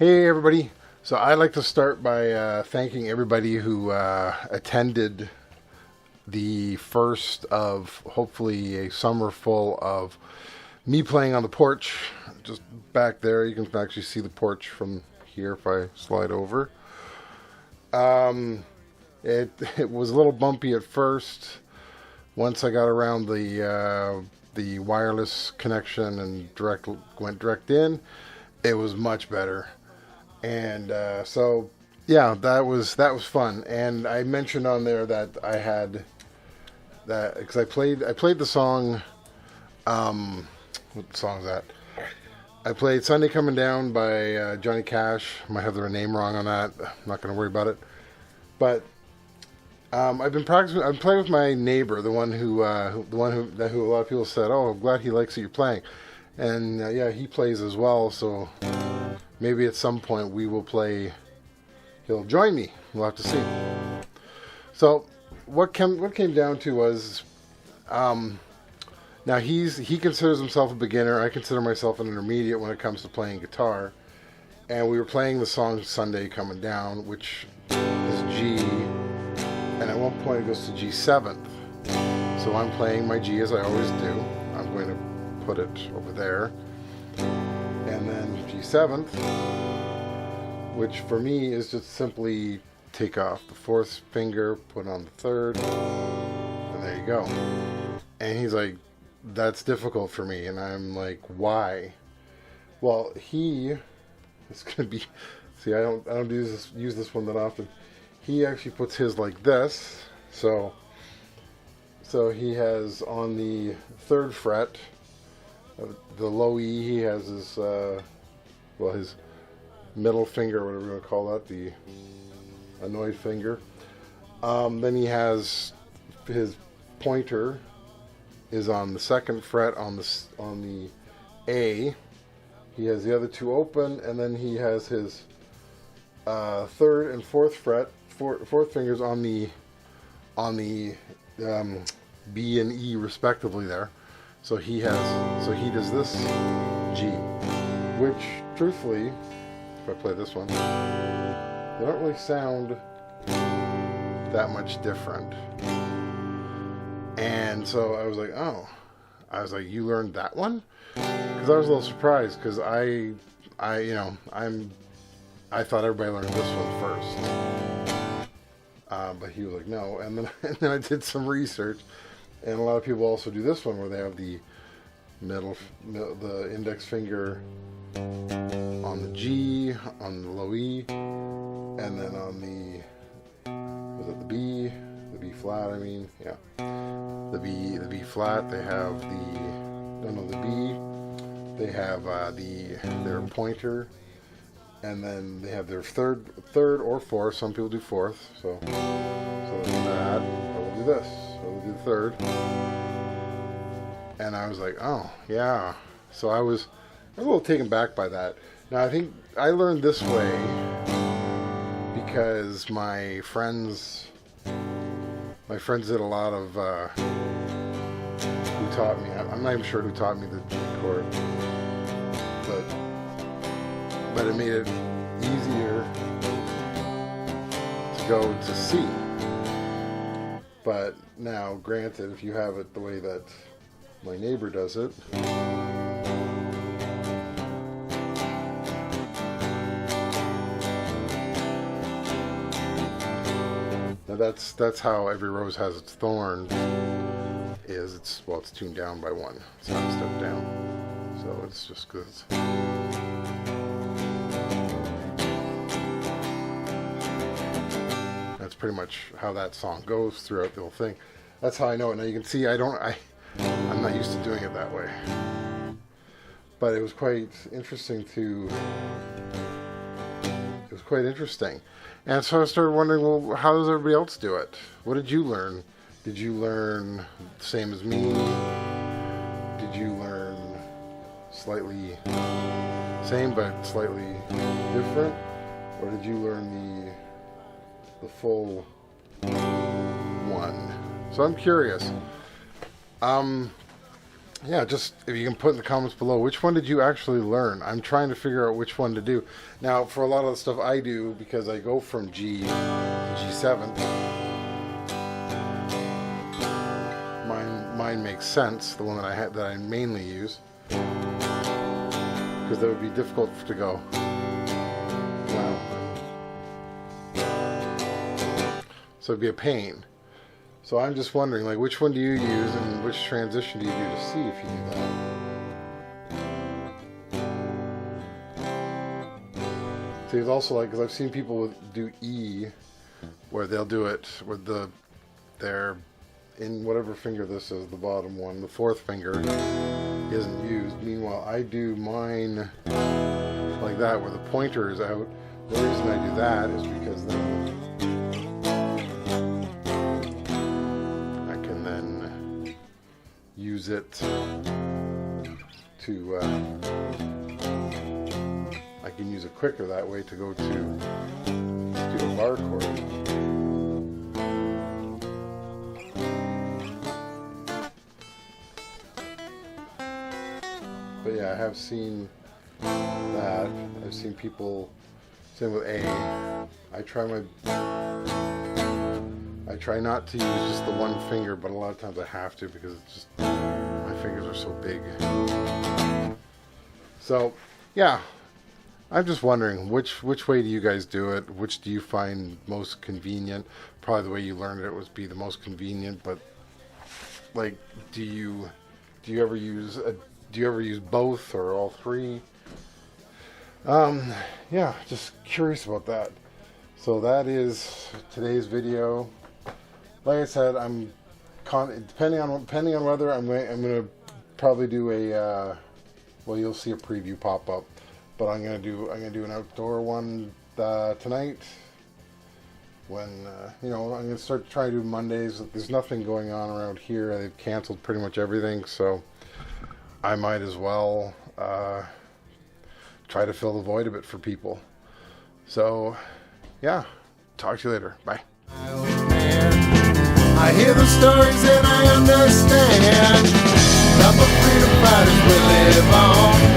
Hey everybody. So I'd like to start by thanking everybody who attended the first of hopefully a summer full of me playing on the porch. Just back there, you can actually see the porch from here if I slide over. It was a little bumpy at first. Once I got around the wireless connection and went direct in, it was much better. And so yeah, that was fun. And I mentioned on there that I had that because I played the song. What song is that? I played "Sunday Coming Down" by Johnny Cash. Might have their name wrong on that. I'm not going to worry about it. But I've been practicing. I'm playing with my neighbor, the one who a lot of people said, "Oh, I'm glad he likes what you're playing," and yeah, he plays as well. So maybe at some point we will play. He'll join me. We'll have to see. So what came down to was, now he considers himself a beginner. I consider myself an intermediate when it comes to playing guitar. And we were playing the song "Sunday Coming Down," which is G. And at one point it goes to G7th. So I'm playing my G as I always do. I'm going to put it over there. And then G7th, which for me is just simply take off the fourth finger, put on the third, and there you go. And he's like, that's difficult for me. And I'm like, why? Well, it's going to be, see, I don't use this one that often. He actually puts his like this, so he has on the third fret, the low E, he has his his middle finger, whatever you want to call that, the annoyed finger. Then he has his pointer is on the second fret on the A. He has the other two open, and then he has his third and fourth fingers on the B and E respectively there. So he does this G, which truthfully, if I play this one, they don't really sound that much different. And so I was like, you learned that one? Because I was a little surprised because I thought everybody learned this one first. But he was like, no. And then I did some research, and a lot of people also do this one where they have the the index finger on the G, on the low E, and then on the B flat, I mean, yeah. The B flat, they have the B, they have their pointer, and then they have their third or fourth. Some people do fourth, so that's that. I will do this. I will do the third. And I was like, oh yeah. So I was a little taken back by that. Now I think I learned this way because my friends did a lot of who taught me. I'm not even sure who taught me the G chord, but it made it easier to go to C. But now, granted, if you have it the way that my neighbor does it, now that's how every rose has its thorn. It's tuned down by one. It's not a step down. So it's just good. That's pretty much how that song goes throughout the whole thing. That's how I know it. Now you can see I'm not used to doing it that way. But it was quite interesting And so I started wondering, well, how does everybody else do it? What did you learn? Did you learn the same as me? Did you learn slightly same but slightly different? Or did you learn the full one? So I'm curious. yeah, just if you can put in the comments below, which one did you actually learn? I'm trying to figure out which one to do. Now, for a lot of the stuff I do, because I go from G to G7, mine makes sense, the one that I mainly use, because that would be difficult to go. Wow. So it'd be a pain. So I'm just wondering, like, which one do you use and which transition do you do to C if you do that? See, it's also like, because I've seen people do E, where they'll do it with their in whatever finger this is, the bottom one, the fourth finger isn't used. Meanwhile, I do mine like that, where the pointer is out. The reason I do that is because then use it to I can use it quicker that way to go to do a bar chord. But yeah, I have seen that. I've seen people, same with A. I try not to use just the one finger, but a lot of times I have to, because it's just, my fingers are so big. So, yeah, I'm just wondering, which way do you guys do it? Which do you find most convenient? Probably the way you learned it would be the most convenient, but, like, do you ever use both or all three? Yeah, just curious about that. So that is today's video. Like I said, depending on weather, I'm gonna probably do a well, you'll see a preview pop up, but I'm gonna do an outdoor one tonight. When you know, I'm gonna start trying to do Mondays. There's nothing going on around here. They've canceled pretty much everything, so I might as well try to fill the void a bit for people. So yeah, talk to you later. Bye. I hear the stories and I understand. Number freedom fighters will live on.